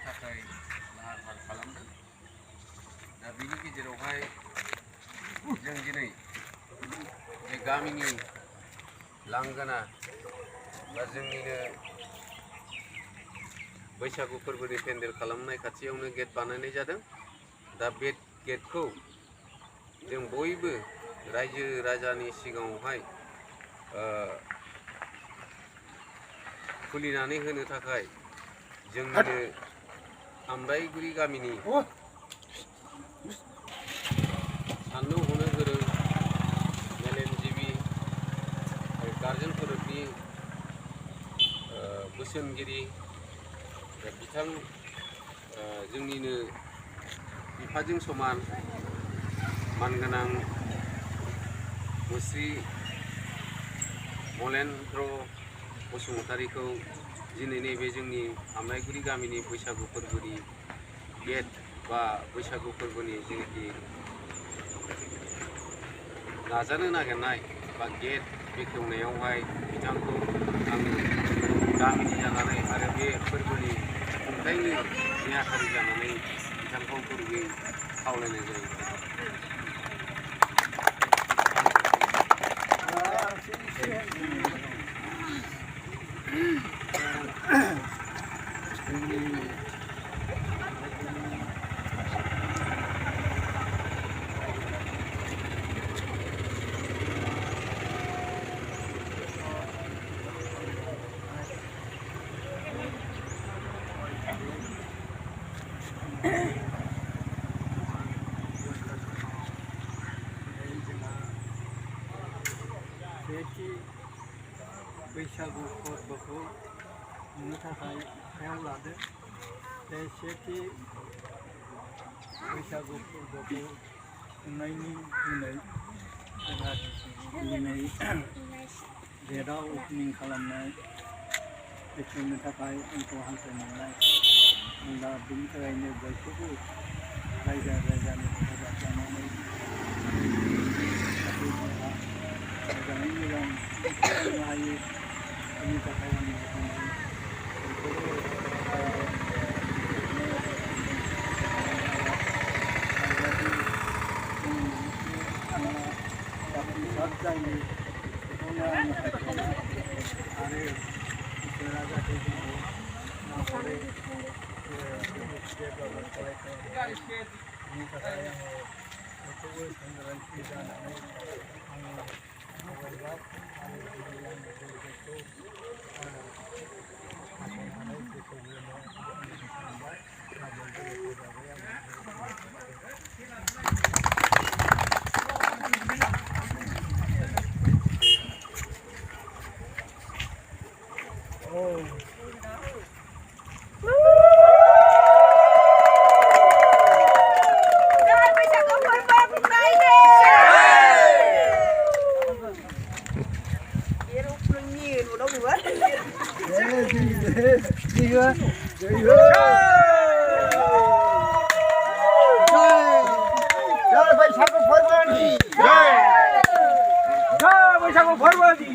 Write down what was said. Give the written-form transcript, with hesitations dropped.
थाखाय लाहार फाहार खालामदों। दा बिनि गेजेरावहाय जों दिनै बे गामिनि लांगोना बा जोंनिनो बैसागु फोरबोनि पेन्डेल खालामनाय खाथियावनो गेट बानायनाय जादों। दा बे गेटखौ जों बयबो रायजो राजानि सिगाङावहाय खुलिनानै होनो थाखाय जोंनिनो आमलाइगुरि गामिनि साननो हनो गोरों मेलेमजिबि गारजेन फोरनि बोसोनगिरि बिथां जोंनिनो बिफाजों समान मानगोनां मुस्रि मलेन्द्र बसुमतारीखौ दिनै नैबे जोंनि आमलाइगुरि गामिनि बैसागु फोरबोनि गेट बा बैसागु फोरबोनि जेनाखि नाजानो नागिरनाय बा गेट बेखेवनायावहाय बिथांखौ आङो गामिनि जानानै आरो बे फोरबोनि खुंथायनि नेहाथारि जानानै बिथांखौ गुरैयै खावलायनाय जायो। बैसागु फोरबोखौ खुंनो थाखाय आखायाव लादों। बे सेथि बैसागु फोरबोखौ खुंनायनि दिनै गेटआव अपेनिं खालामनाय बेखेवनो थाखाय आंखौ हांख्रायनाय दा बिनि थाखायनो बयखौबो रायजो राजानि हेफाजाब लानानै मोजाङै मोजां खालामनो हायो। बिनि थाखाय आं जाफुंसार जायो बेखौनो आं हास्थायो आरो इसोरा जाहाथे जोंखौ नाहरे बिनि थाखाय आङो बयखौबो सांग्रांथि जानानै आङो आवगायबाय आरो दिनै आङो बे गेटखौ हास'नानै बेखेवनो सानबाय दा बयबो हेफाजाबै आङो Bwisagu Fwrbw Bwisagu Fwrbw